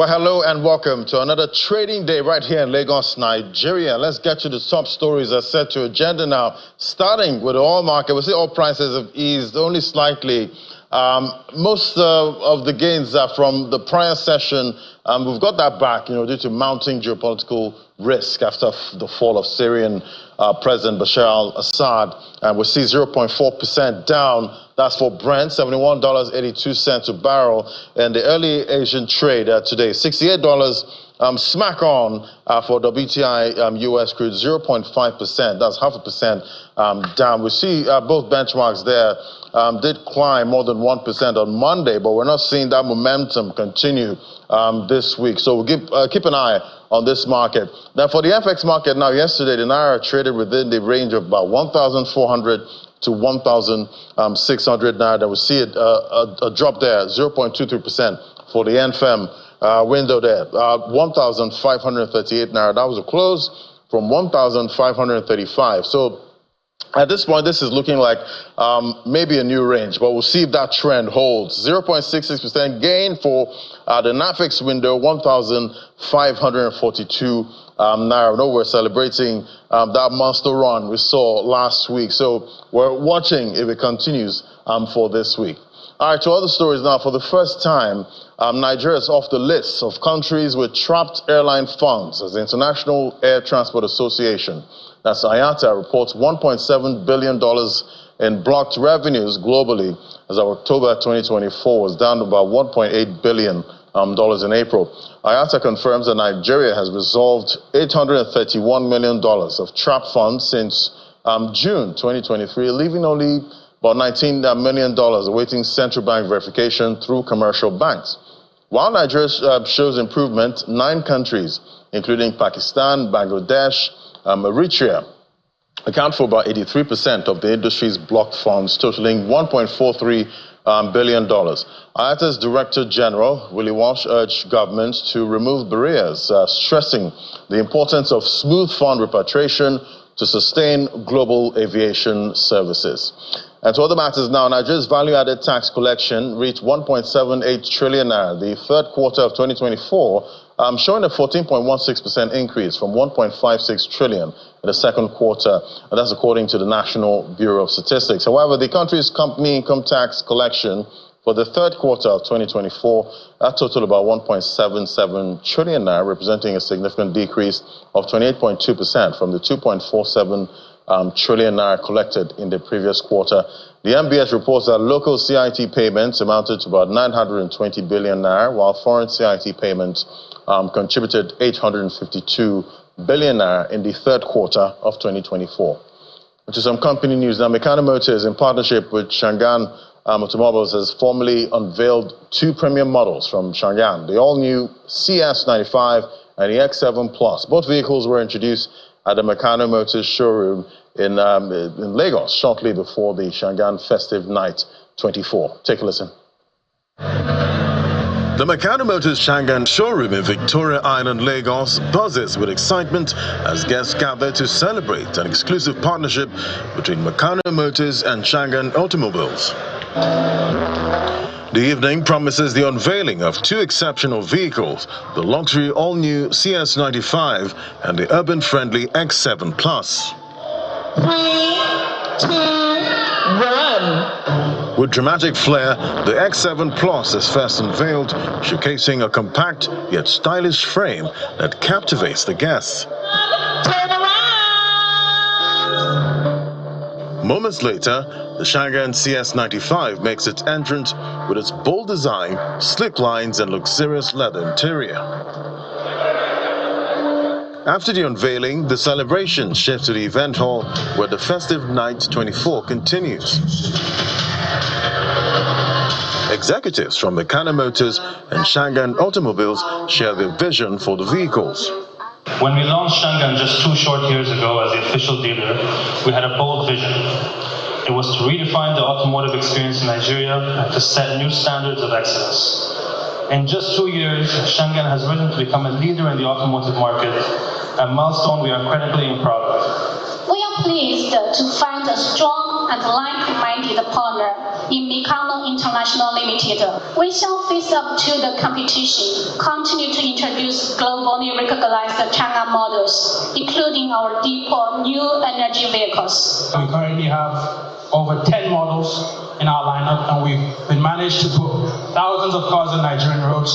Well, hello and welcome to another trading day right here in Lagos, Nigeria. Let's get to the top stories that set to agenda now. Starting with the oil market, we see oil prices have eased only slightly. Most of the gains are from the prior session. We've got that back, due to mounting geopolitical risk after the fall of Syrian President Bashar al-Assad. And we see 0.4% down. That's for Brent, $71.82 a barrel. And the early Asian trade today, $68 smack on for WTI US crude, 0.5%. That's 0.5% down. We see both benchmarks there did climb more than 1% on Monday, but we're not seeing that momentum continue this week. So we'll keep an eye on this market. Now, for the FX market, yesterday, the Naira traded within the range of about 1,400 to 1,600 Naira. Then we see a drop there, 0.23% for the NFM window there, 1,538 Naira. That was a close from 1,535. So at this point, this is looking like maybe a new range, but we'll see if that trend holds. 0.66% gain for the NAFEX window, 1,542 Naira. No, we're celebrating that monster run we saw last week. So we're watching if it continues for this week. All right, to other stories now. For the first time, Nigeria is off the list of countries with trapped airline funds as the International Air Transport Association, that's IATA, reports $1.7 billion in blocked revenues globally, as of October 2024 was down to about $1.8 billion in April. IATA confirms that Nigeria has resolved $831 million of trapped funds since June 2023, leaving only about $19 million awaiting central bank verification through commercial banks. While Nigeria shows improvement, 9 countries, including Pakistan, Bangladesh, Eritrea, account for about 83% of the industry's blocked funds, totaling $1.43 billion. IATA's Director General, Willie Walsh, urged governments to remove barriers, stressing the importance of smooth fund repatriation to sustain global aviation services. And to other matters now, Nigeria's value-added tax collection reached 1.78 trillion naira the third quarter of 2024, showing a 14.16% increase from 1.56 trillion in the second quarter, and that's according to the National Bureau of Statistics. However, the country's company income tax collection for the third quarter of 2024, that totaled about 1.77 trillion naira, representing a significant decrease of 28.2% from the 2.47 trillion naira collected in the previous quarter. The MBS reports that local CIT payments amounted to about 920 billion naira, while foreign CIT payments contributed 852 billion naira in the third quarter of 2024. To some company news now, Meccano Motors, in partnership with Shangan Automobiles, has formally unveiled 2 premium models from Shangan, the all-new CS95 and the X7 Plus. Both vehicles were introduced at the Meccano Motors showroom in Lagos shortly before the Shangan Festive Night 24. Take a listen. The Meccano Motors Shangan showroom in Victoria Island, Lagos, buzzes with excitement as guests gather to celebrate an exclusive partnership between Meccano Motors and Shangan Automobiles. The evening promises the unveiling of 2 exceptional vehicles, the luxury all-new CS95 and the urban-friendly X7 Plus. 3, 2, 1. With dramatic flair, the X7 Plus is first unveiled, showcasing a compact yet stylish frame that captivates the guests. Turn around! Moments later, the Shangan CS95 makes its entrance with its bold design, sleek lines, and luxurious leather interior. After the unveiling, the celebration shifts to the event hall where the Festive Night 24 continues. Executives from Meccano Motors and Shangan Automobiles share their vision for the vehicles. When we launched Shangan just 2 short years ago as the official dealer, we had a bold vision. It was to redefine the automotive experience in Nigeria and to set new standards of excellence. In just 2 years, Shangan has risen to become a leader in the automotive market, a milestone we are incredibly proud of. We are pleased to find a strong and like-minded partner in Meccano International Limited. We shall face up to the competition, continue to introduce globally recognized China models, including our deeper new energy vehicles. We currently have over 10 models in our lineup, and we've managed to put thousands of cars on Nigerian roads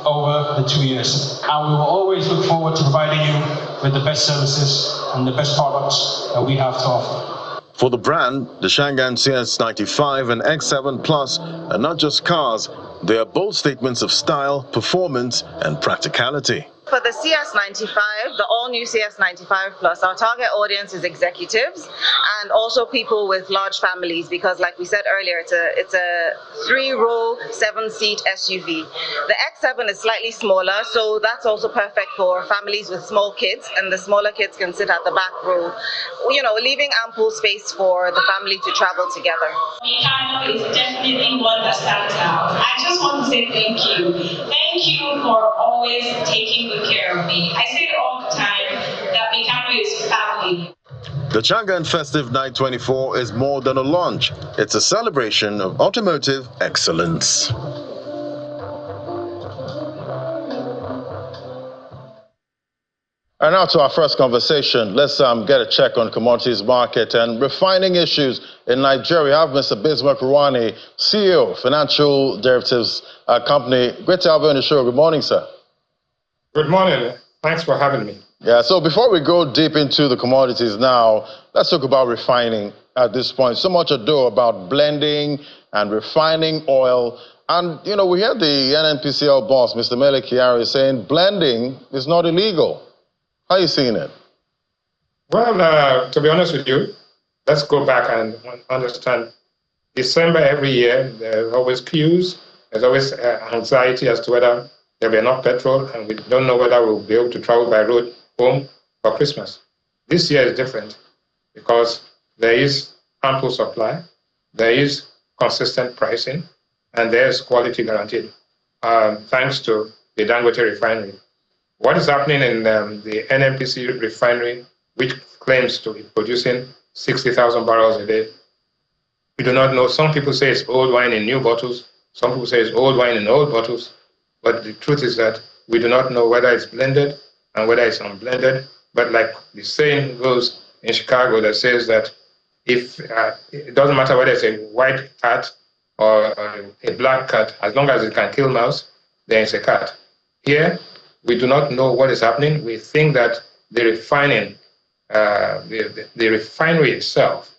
over the 2 years. And we will always look forward to providing you with the best services and the best products that we have to offer. For the brand, the Shangan CS95 and X7 Plus are not just cars, they are bold statements of style, performance, and practicality. For the CS95, the all-new CS95 Plus, our target audience is executives and also people with large families because, like we said earlier, it's a 3-row, 7-seat SUV. The X7 is slightly smaller, so that's also perfect for families with small kids, and the smaller kids can sit at the back row, you know, leaving ample space for the family to travel together. Mikano is definitely one that stands out. I just want to say thank you. Thank you for always taking good care of me. I say it all the time that Mikano is family. The Shangan Festive Night 24 is more than a launch. It's a celebration of automotive excellence. And now to our first conversation. Let's get a check on commodities market and refining issues in Nigeria. We have Mr. Bismarck Ruwani, CEO, Financial Derivatives Company. Great to have you on the show. Good morning, sir. Good morning. Thanks for having me. Yeah, so before we go deep into the commodities now, let's talk about refining at this point. So much ado about blending and refining oil. And, you know, we heard the NNPCL boss, Mr. Mele Kyari, saying blending is not illegal. How are you seeing it? Well, to be honest with you, let's go back and understand. December every year, there's always queues. There's always anxiety as to whether there'll be enough petrol, and we don't know whether we'll be able to travel by road home for Christmas. This year is different because there is ample supply, there is consistent pricing, and there's quality guaranteed, thanks to the Dangote refinery. What is happening in the NNPC refinery, which claims to be producing 60,000 barrels a day? We do not know. Some people say it's old wine in new bottles. Some people say it's old wine in old bottles. But the truth is that we do not know whether it's blended and whether it's unblended. But like the saying goes in Chicago that says that if it doesn't matter whether it's a white cat or a black cat, as long as it can kill mouse, then it's a cat. Here, we do not know what is happening. We think that the refining, the refinery itself,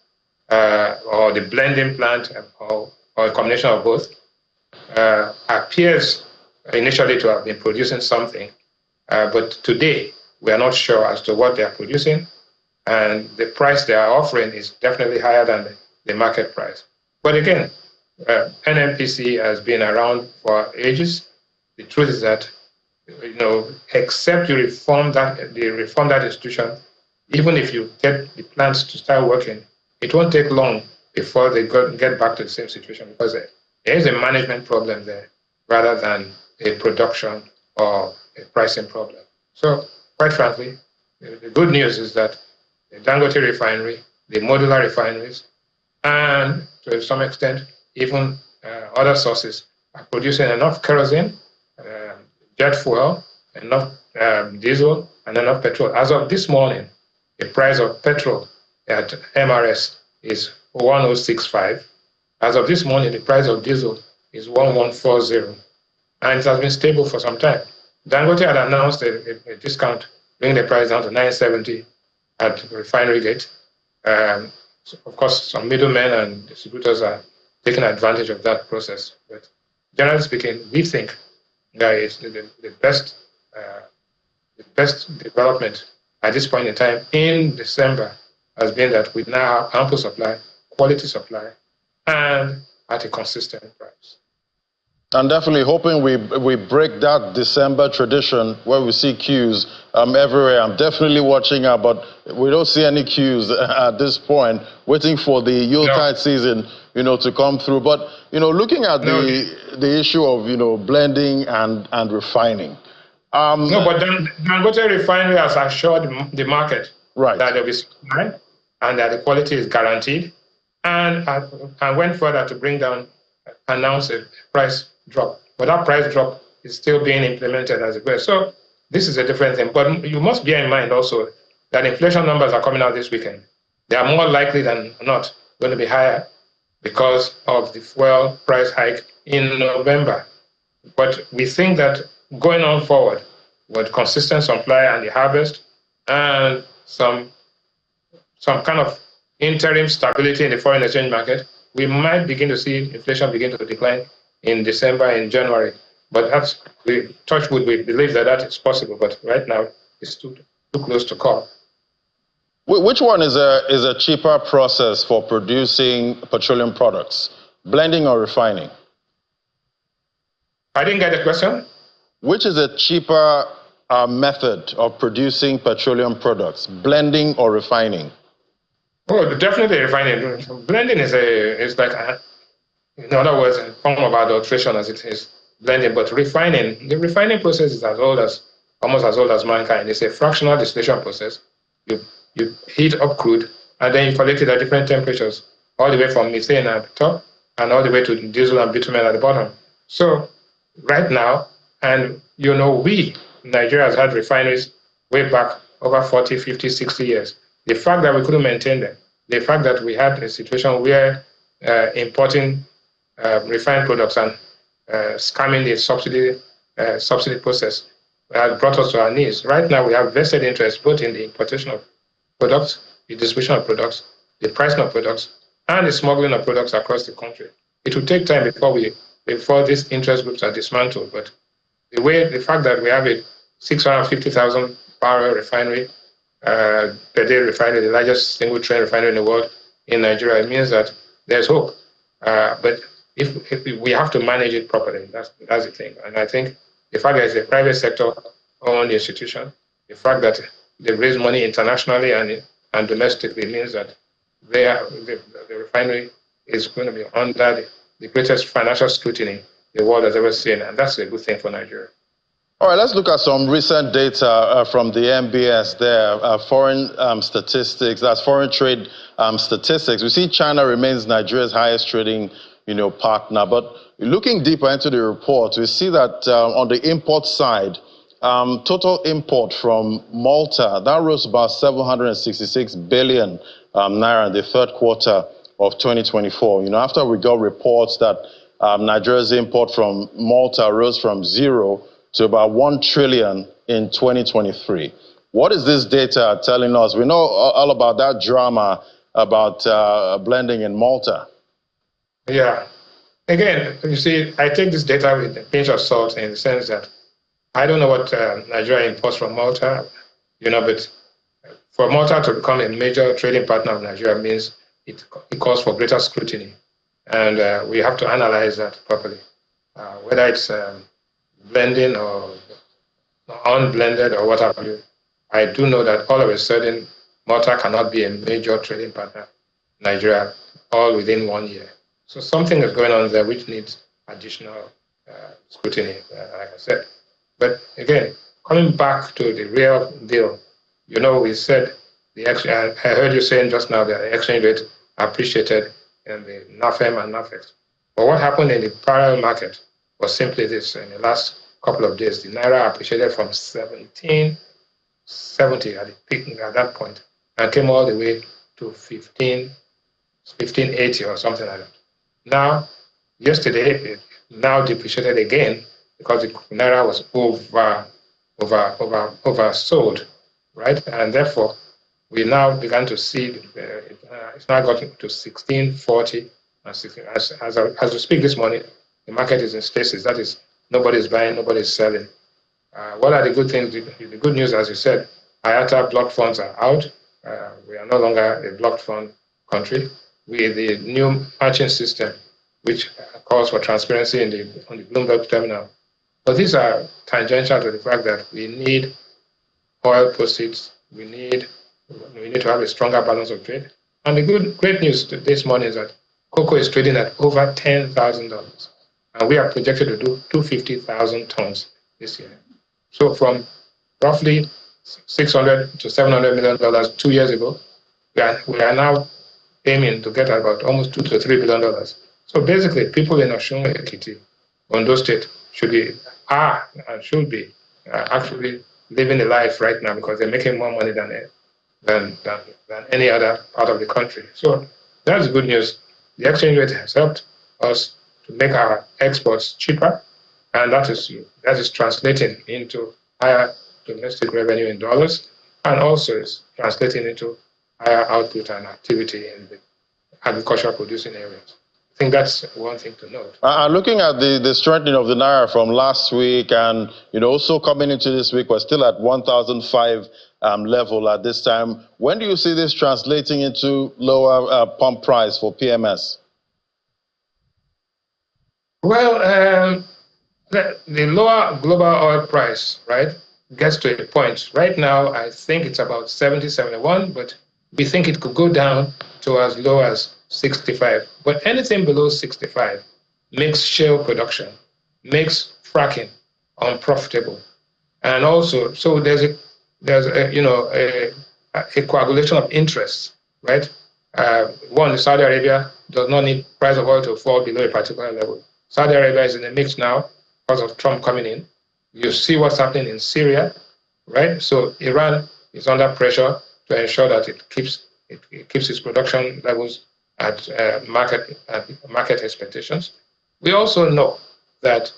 or the blending plant, or a combination of both, appears initially to have been producing something. But today, we are not sure as to what they are producing. And the price they are offering is definitely higher than the market price. But again, NNPC has been around for ages. The truth is that, you know, except you reform that institution, even if you get the plants to start working, it won't take long before they get back to the same situation because there is a management problem there rather than a production or a pricing problem. So, quite frankly, the good news is that the Dangote refinery, the modular refineries, and to some extent, even other sources are producing enough kerosene, jet fuel, enough diesel, and enough petrol. As of this morning, the price of petrol at MRS is 1065. As of this morning, the price of diesel is 1140, and it has been stable for some time. Dangote had announced a discount, bringing the price down to 970 at refinery gate. So of course, some middlemen and distributors are taking advantage of that process. But generally speaking, we think that it's the best development at this point in time in December has been that we now have ample supply, quality supply, and at a consistent price. I'm definitely hoping we break that December tradition where we see queues everywhere. I'm definitely watching out, but we don't see any queues at this point, waiting for the Yuletide season, you know, to come through. But, you know, looking at the issue of, you know, blending and refining. No, but Dangote refinery has assured the market that there will be supply and that the quality is guaranteed, and went further to bring down announced a price drop, but that price drop is still being implemented as it were. So this is a different thing. But you must bear in mind also that inflation numbers are coming out this weekend. They are more likely than not going to be higher because of the fuel price hike in November. But we think that going on forward with consistent supply and the harvest and some kind of interim stability in the foreign exchange market, we might begin to see inflation begin to decline in December and January. But that's, we touch wood, we believe that that is possible. But right now, it's too close to call. Which one is a cheaper process for producing petroleum products, blending or refining? I didn't get the question. Which is a cheaper method of producing petroleum products, blending or refining? Oh, definitely refining. Blending is like, in other words, a form of adulteration as it is blending. But refining, the refining process is almost as old as mankind. It's a fractional distillation process. You heat up crude and then you collect it at different temperatures, all the way from methane at the top and all the way to diesel and bitumen at the bottom. So right now, and Nigeria has had refineries way back over 40, 50, 60 years. The fact that we couldn't maintain them, the fact that we had a situation where importing refined products and scamming the subsidy process has brought us to our knees. Right now, we have vested interest both in the importation of products, the distribution of products, the pricing of products, and the smuggling of products across the country. It will take time before these interest groups are dismantled. But the fact that we have a 650,000 barrel refinery per day refinery, the largest single train refinery in the world in Nigeria, it means that there's hope. But if we have to manage it properly, that's the thing. And I think the fact that it's a private sector owned institution, the fact that they raise money internationally and domestically means that the refinery is going to be under the greatest financial scrutiny the world has ever seen, and that's a good thing for Nigeria. All right, let's look at some recent data from the MBS there, foreign statistics, that's foreign trade statistics. We see China remains Nigeria's highest trading partner, but looking deeper into the report, we see that on the import side, total import from Malta, that rose about 766 billion naira in the third quarter of 2024. After we got reports that Nigeria's import from Malta rose from 0 to about 1 trillion in 2023. What is this data telling us? We know all about that drama about blending in Malta. Yeah. Again, you see, I take this data with a pinch of salt in the sense that I don't know what Nigeria imports from Malta, but for Malta to become a major trading partner of Nigeria means it calls for greater scrutiny. And we have to analyze that properly, whether it's blending or unblended or what have you. I do know that all of a sudden, Malta cannot be a major trading partner in Nigeria all within 1 year. So something is going on there which needs additional scrutiny, like I said. But again, coming back to the real deal, we said I heard you saying just now that the exchange rate appreciated in the NAFEM and NAFEX. But what happened in the parallel market was simply this. In the last couple of days, the Naira appreciated from 1770 at the peak at that point and came all the way to 1580 or something like that. Now, yesterday, it now depreciated again because the Naira was oversold, right? And therefore, we now began to see it's now gotten to 1640. As we speak this morning, the market is in stasis. That is, nobody's buying, nobody's selling. What are the good things? The good news, as you said, IATA blocked funds are out. We are no longer a blocked fund country. With the new matching system, which calls for transparency on the Bloomberg terminal. But these are tangential to the fact that we need oil proceeds. We need to have a stronger balance of trade. And the great news this morning is that cocoa is trading at over $10,000. And we are projected to do 250,000 tons this year. So from roughly $600 to $700 million 2 years ago, we are now aiming to get about almost $2 to $3 billion So basically, people in Osun Ekiti, Ondo State, should be actually living a life right now because they're making more money than any other part of the country. So that's good news. The exchange rate has helped us to make our exports cheaper, and that is translating into higher domestic revenue in dollars, and also is translating into higher output and activity in the agricultural producing areas. I think that's one thing to note. Looking at the strengthening of the naira from last week, and also coming into this week, we're still at 1,005 level at this time. When do you see this translating into lower pump price for PMS? Well, the lower global oil price, right, gets to a point. Right now, I think it's about 70, 71, but we think it could go down to as low as 65. But anything below 65 makes shale production, makes fracking unprofitable. And also, so there's a coagulation of interests, right? One, Saudi Arabia does not need price of oil to fall below a particular level. Saudi Arabia is in the mix now because of Trump coming in. You see what's happening in Syria, right? So Iran is under pressure to ensure that it keeps its production levels at market expectations. We also know that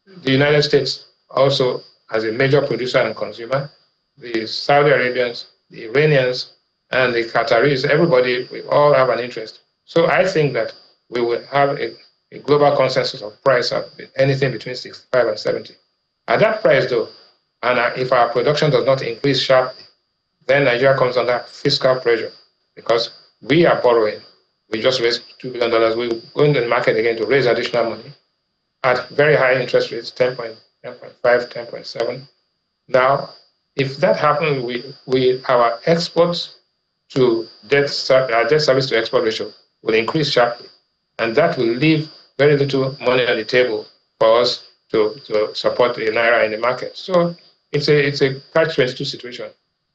the United States also, as a major producer and consumer, the Saudi Arabians, the Iranians, and the Qataris, everybody, we all have an interest. So I think that we will have a global consensus of price of anything between 65 and 70. At that price, though, and if our production does not increase sharply, then Nigeria comes under fiscal pressure because we are borrowing. We just raised $2 billion. We're going to the market again to raise additional money at very high interest rates, 10.5, 10.7. Now, if that happens, our exports to debt service to export ratio will increase sharply, and that will leave very little money on the table for us to support the naira in the market. So it's a catch-22 situation.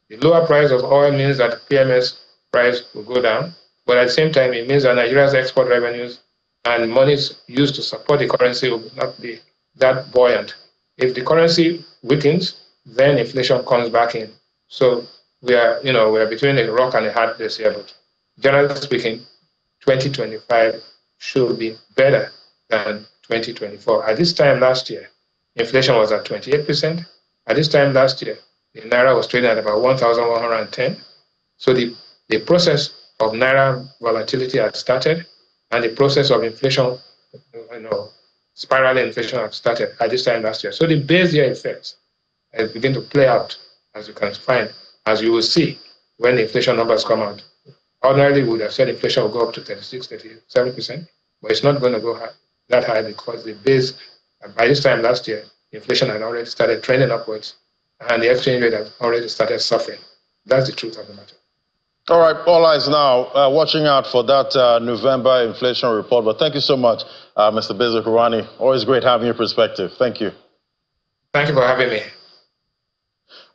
The lower price of oil means that PMS price will go down, but at the same time, it means that Nigeria's export revenues and monies used to support the currency will not be that buoyant. If the currency weakens, then inflation comes back in. So we are between a rock and a hard place here. But generally speaking, 2025 should be better than 2024. At this time last year, inflation was at 28%. At this time last year, the naira was trading at about 1,110. So the process of naira volatility had started, and the process of inflation, spiraling inflation had started at this time last year. So the base year effects has begun to play out, as you can find, as you will see when the inflation numbers come out. Ordinarily, we would have said inflation will go up to 36, 37%, but it's not going to go that high because the base, by this time last year, inflation had already started trending upwards, and the exchange rate had already started suffering. That's the truth of the matter. All right, all eyes now watching out for that November inflation report. But thank you so much, Mr. Bezos Kurani. Always great having your perspective. Thank you. Thank you for having me.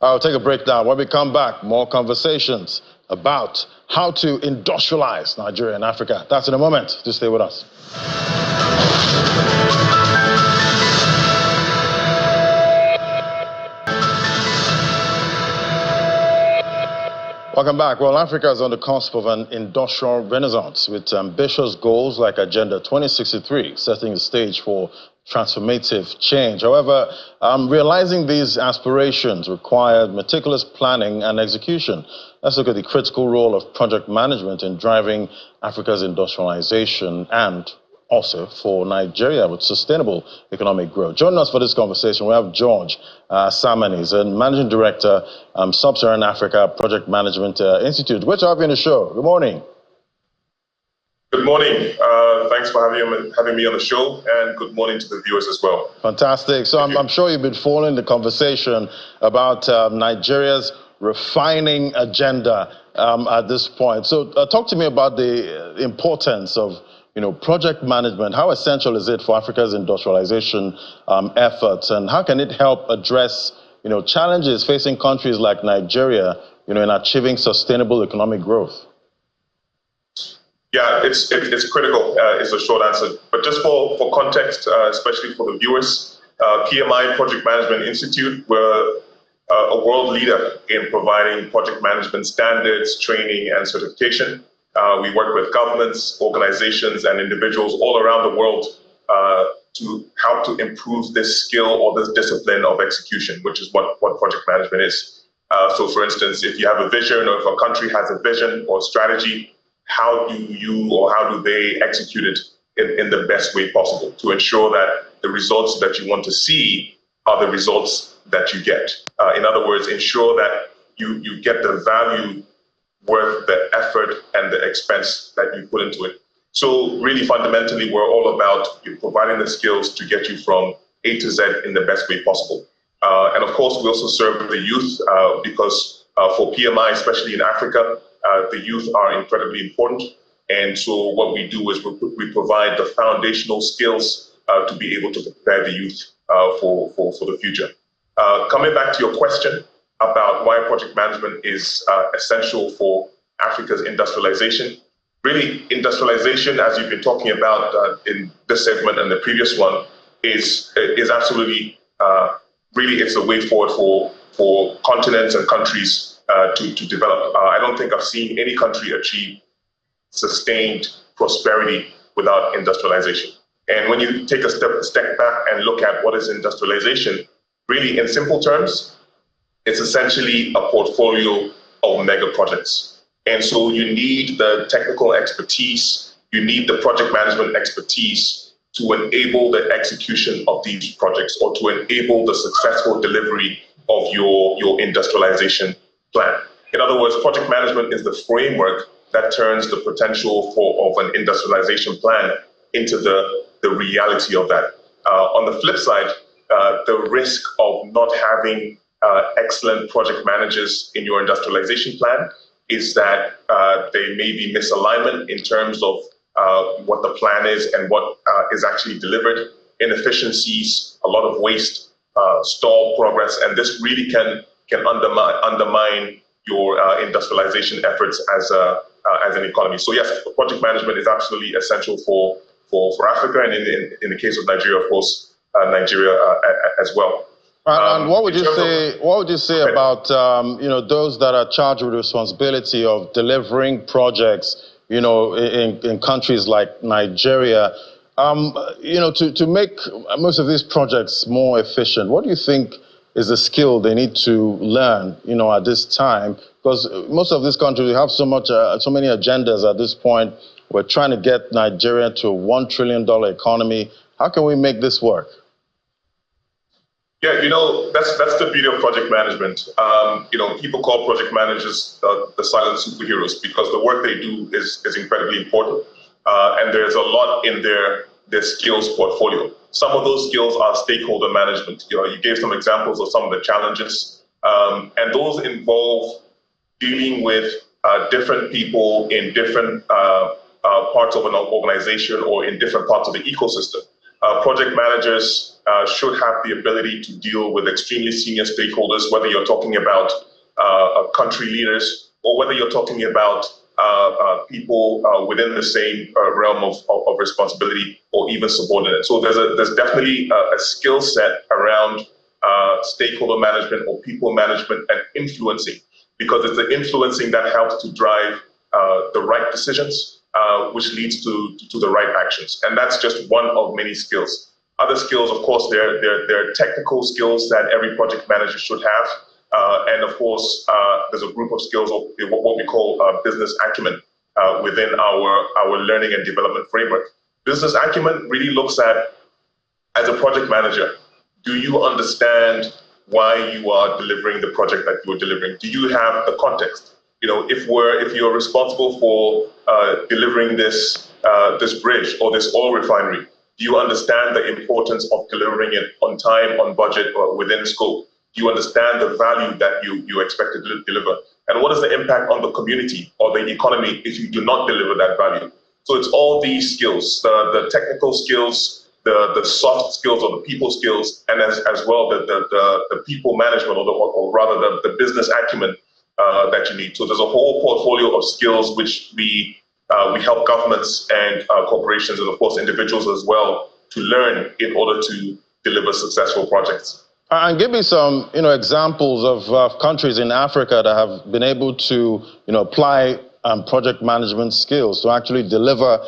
I'll take a break now. When we come back, more conversations about how to industrialize Nigeria and Africa. That's in a moment. Just stay with us. Welcome back. Well, Africa is on the cusp of an industrial renaissance with ambitious goals like Agenda 2063, setting the stage for transformative change. However, realizing these aspirations required meticulous planning and execution. Let's look at the critical role of project management in driving Africa's industrialization and also for Nigeria with sustainable economic growth. Joining us for this conversation, we have George Samanis, Managing Director, Sub-Saharan Africa Project Management Institute. Great to have you on the show. Good morning. Good morning. Thanks for having me on the show, and good morning to the viewers as well. Fantastic. So I'm sure you've been following the conversation about Nigeria's refining agenda at this point. So talk to me about the importance of project management. How essential is it for Africa's industrialization efforts, and how can it help address challenges facing countries like Nigeria in achieving sustainable economic growth? Yeah, it's critical, is the short answer. But just for context, especially for the viewers, PMI Project Management Institute, we're a world leader in providing project management standards, training, and certification. We work with governments, organizations, and individuals all around the world to help to improve this skill or this discipline of execution, which is what project management is. So for instance, if you have a vision or if a country has a vision or strategy, how do you or how do they execute it in the best way possible to ensure that the results that you want to see are the results that you get? In other words, ensure that you get the value worth the effort and the expense that you put into it. So really fundamentally, we're all about providing the skills to get you from A to Z in the best way possible. And of course, we also serve the youth because for PMI, especially in Africa, the youth are incredibly important. And so what we do is we provide the foundational skills to be able to prepare the youth for the future. Coming back to your question about why project management is essential for Africa's industrialization. Really, industrialization, as you've been talking about in this segment and the previous one, is absolutely, really it's a way forward for continents and countries to develop. I don't think I've seen any country achieve sustained prosperity without industrialization. And when you take a step back and look at what is industrialization, really in simple terms, it's essentially a portfolio of mega projects. And so you need the technical expertise, you need the project management expertise to enable the execution of these projects or to enable the successful delivery of your industrialization plan. In other words, project management is the framework that turns the potential of an industrialization plan into the reality of that. On the flip side, the risk of not having excellent project managers in your industrialization plan is that they may be misalignment in terms of what the plan is and what is actually delivered, inefficiencies, a lot of waste, stall progress, and this really can undermine your industrialization efforts as an economy. So yes, project management is absolutely essential for Africa, and in the case of Nigeria, of course, Nigeria as well. And what would you say? What would you say about those that are charged with the responsibility of delivering projects? In countries like Nigeria, to make most of these projects more efficient. What do you think is the skill they need to learn? At this time, because most of these countries have so many agendas at this point. We're trying to get Nigeria to a $1 trillion economy. How can we make this work? Yeah, that's the beauty of project management. People call project managers the silent superheroes because the work they do is incredibly important. And there's a lot in their skills portfolio. Some of those skills are stakeholder management. You gave some examples of some of the challenges. And those involve dealing with different people in different parts of an organization or in different parts of the ecosystem. Project managers should have the ability to deal with extremely senior stakeholders, whether you're talking about country leaders or whether you're talking about people within the same realm of responsibility or even subordinate. So there's definitely a skill set around stakeholder management or people management and influencing, because it's the influencing that helps to drive the right decisions, which leads to the right actions. And that's just one of many skills. Other skills, of course, they're technical skills that every project manager should have. And of course, there's a group of skills of what we call business acumen within our learning and development framework. Business acumen really looks at, as a project manager, do you understand why you are delivering the project that you're delivering? Do you have the context? If you're responsible for delivering this bridge or this oil refinery, do you understand the importance of delivering it on time, on budget, or within scope? Do you understand the value that you expect to deliver? And what is the impact on the community or the economy if you do not deliver that value? So it's all these skills, the technical skills, the soft skills or the people skills, and as well the people management or rather the business acumen that you need. So there's a whole portfolio of skills which we we help governments and corporations and, of course, individuals as well to learn in order to deliver successful projects. And give me some, examples of countries in Africa that have been able to, apply project management skills to actually deliver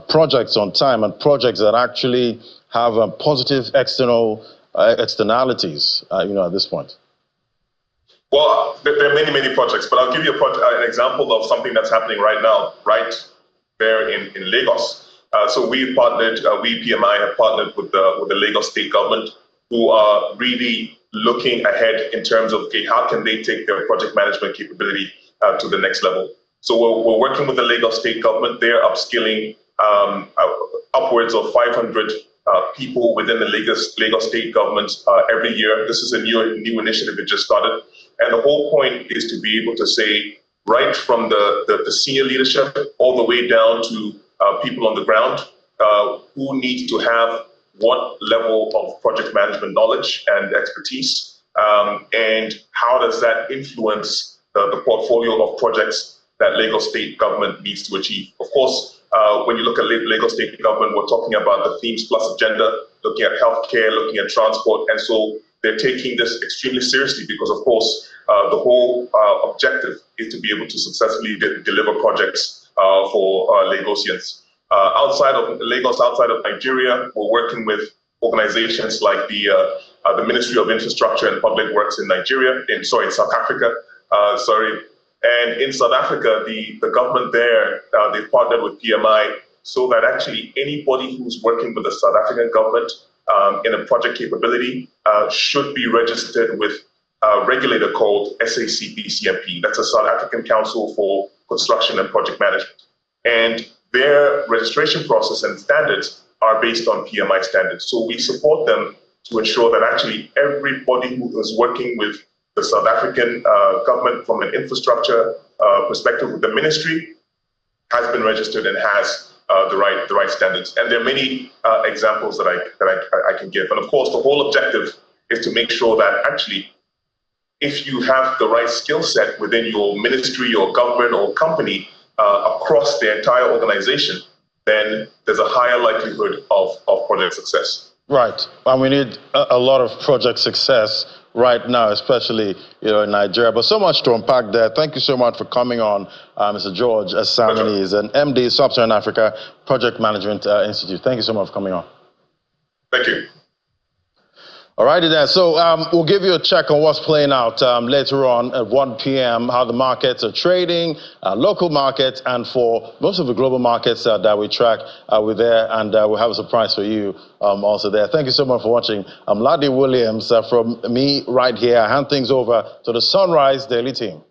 projects on time and projects that actually have positive externalities, at this point. Well, there are many, many projects, but I'll give you an example of something that's happening right now, right there in Lagos. So we PMI have partnered with the Lagos state government, who are really looking ahead in terms of, okay, how can they take their project management capability to the next level. So we're working with the Lagos state government. They're upskilling upwards of 500 people within the Lagos state government every year. This is a new initiative that just started. And the whole point is to be able to say, right from the senior leadership all the way down to people on the ground who need to have what level of project management knowledge and expertise, and how does that influence the portfolio of projects that Lagos state government needs to achieve. Of course, when you look at Lagos state government, we're talking about the Themes Plus agenda, looking at healthcare, looking at transport, and so they're taking this extremely seriously because, of course, the whole objective is to be able to successfully deliver projects for Lagosians. Outside of Lagos, outside of Nigeria, we're working with organizations like the Ministry of Infrastructure and Public Works in Nigeria, in South Africa, And in South Africa, the government there, they've partnered with PMI so that actually anybody who's working with the South African government in a project capability should be registered with a regulator called SACP-CMP. That's a South African Council for Construction and Project Management. And their registration process and standards are based on PMI standards. So we support them to ensure that actually everybody who is working with the South African government from an infrastructure perspective with the ministry has been registered and has the right standards. And there are many examples that I can give. And of course, the whole objective is to make sure that actually, if you have the right skill set within your ministry or government or company across the entire organization, then there's a higher likelihood of project success. Right, and we need a lot of project success right now, especially in Nigeria. But so much to unpack there. Thank you so much for coming on, Mr. George Asamani. He's an MD, Sub-Saharan Africa Project Management Institute. Thank you so much for coming on. Thank you. All righty then. So we'll give you a check on what's playing out later on at 1 p.m., how the markets are trading, local markets, and for most of the global markets that we track, we're there, and we'll have a surprise for you also there. Thank you so much for watching. I'm Ladi Williams from me right here. I hand things over to the Sunrise Daily team.